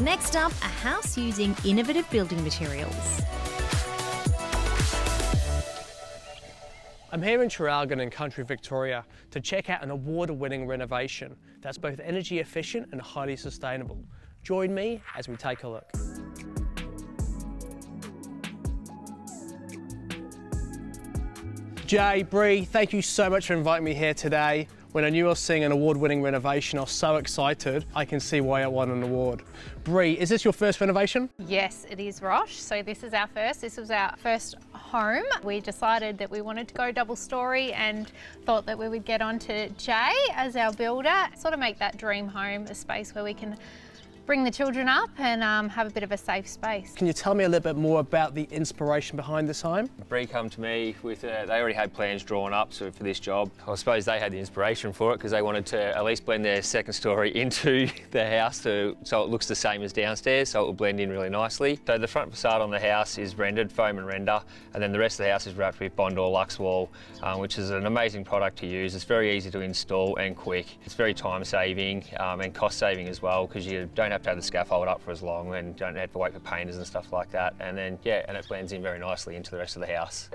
Next up, a house using innovative building materials. I'm here in Traralgon in country Victoria to check out an award-winning renovation that's both energy efficient and highly sustainable. Join me as we take a look. Jay, Bree, thank you so much for inviting me here today. When I knew I was seeing an award-winning renovation, I was so excited. I can see why I won an award. Bree, is this your first renovation? Yes, it is, Rosh. So this is our first. This was our first home. We decided that we wanted to go double story and thought that we would get on to Jay as our builder, sort of make that dream home a space where we can bring the children up and have a bit of a safe space. Can you tell me a little bit more about the inspiration behind this home? Bree come to me with, they already had plans drawn up for this job. I suppose they had the inspiration for it because they wanted to at least blend their second story into the house so it looks the same as downstairs, so it will blend in really nicely. So the front facade on the house is rendered, foam and render, and then the rest of the house is wrapped with Bondor Lux Wall, which is an amazing product to use. It's very easy to install and quick. It's very time saving and cost saving as well because you don't have to have the scaffold up for as long and don't have to wait for painters and stuff like that. And then, yeah, and it blends in very nicely into the rest of the house.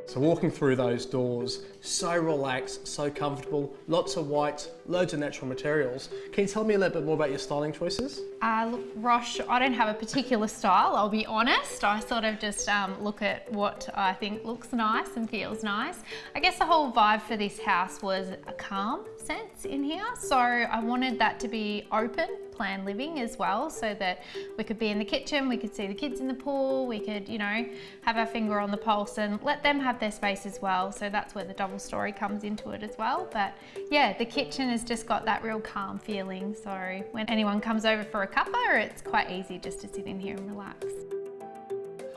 So walking through those doors, so relaxed, so comfortable, lots of white, loads of natural materials. Can you tell me a little bit more about your styling choices? Look, Rosh, I don't have a particular style, I'll be honest. I sort of just look at what I think looks nice and feels nice. I guess the whole vibe for this house was a calm sense in here. So I wanted that to be open plan living as well, so that we could be in the kitchen, we could see the kids in the pool, we could, you know, have our finger on the pulse and let them have their space as well. So that's where the double story comes into it as well. But yeah, the kitchen has just got that real calm feeling. So when anyone comes over for a cuppa, it's quite easy just to sit in here and relax.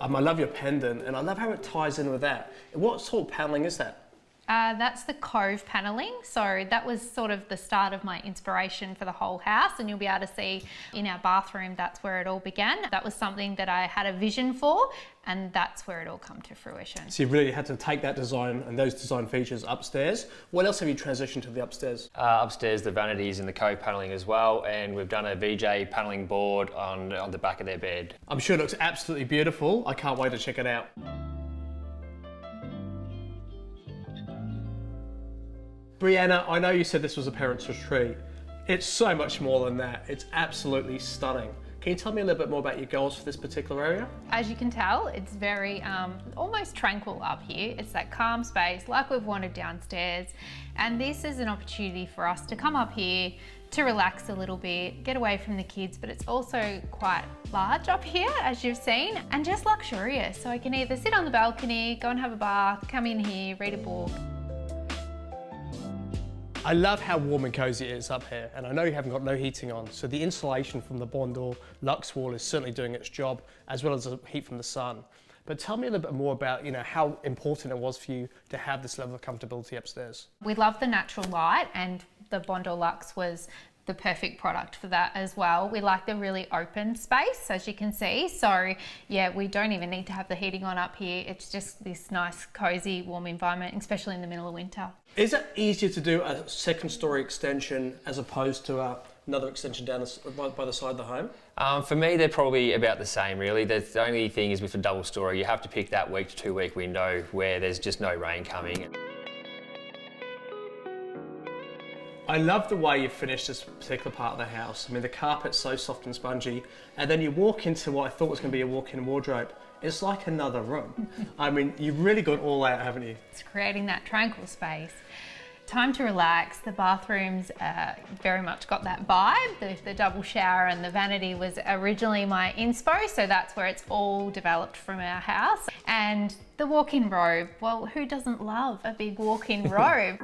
I love your pendant and I love how it ties in with that. What sort of paneling is that? That's the Cove panelling. So that was sort of the start of my inspiration for the whole house, and you'll be able to see in our bathroom that's where it all began. That was something that I had a vision for, and that's where it all come to fruition. So you really had to take that design and those design features upstairs. What else have you transitioned to the upstairs? Upstairs, the vanities and the Cove panelling as well, and we've done a VJ panelling board on the back of their bed. I'm sure it looks absolutely beautiful. I can't wait to check it out. Brianna, I know you said this was a parent's retreat. It's so much more than that. It's absolutely stunning. Can you tell me a little bit more about your goals for this particular area? As you can tell, it's very almost tranquil up here. It's that calm space like we've wanted downstairs. And this is an opportunity for us to come up here to relax a little bit, get away from the kids, but it's also quite large up here, as you've seen, and just luxurious. So I can either sit on the balcony, go and have a bath, come in here, read a book. I love how warm and cosy it is up here, and I know you haven't got no heating on, so the insulation from the Bondor Lux Wall is certainly doing its job, as well as the heat from the sun. But tell me a little bit more about, how important it was for you to have this level of comfortability upstairs. We love the natural light, and the Bondor Lux was the perfect product for that as well. We like the really open space, as you can see. So yeah, we don't even need to have the heating on up here. It's just this nice, cozy, warm environment, especially in the middle of winter. Is it easier to do a second story extension as opposed to another extension down by the side of the home? For me, they're probably about the same, really. The only thing is with a double story, you have to pick that week to 2 week window where there's just no rain coming. I love the way you finished this particular part of the house. I mean, the carpet's so soft and spongy, and then you walk into what I thought was going to be a walk-in wardrobe. It's like another room. I mean, you've really gone all out, haven't you? It's creating that tranquil space. Time to relax. The bathrooms very much got that vibe. The double shower and the vanity was originally my inspo, so that's where it's all developed from our house. And the walk-in robe, well, who doesn't love a big walk-in robe?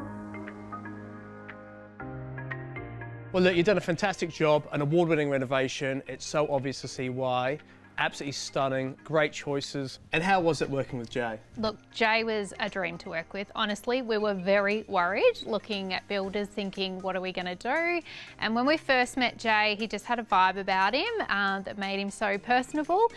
Well, look, you've done a fantastic job, an award-winning renovation. It's so obvious to see why. Absolutely stunning, great choices. And how was it working with Jay? Look, Jay was a dream to work with. Honestly, we were very worried looking at builders thinking, what are we going to do? And when we first met Jay, he just had a vibe about him that made him so personable.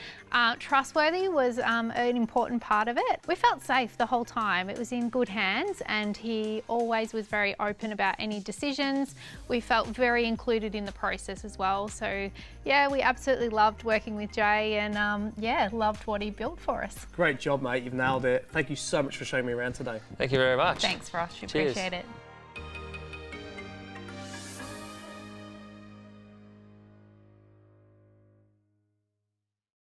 Trustworthy was an important part of it. We felt safe the whole time. It was in good hands and he always was very open about any decisions. We felt very included in the process as well. So yeah, we absolutely loved working with Jay and yeah, loved what he built for us. Great job, mate. You've nailed it. Thank you so much for showing me around today. Thank you very much. Thanks, Ross. Cheers. Appreciate it.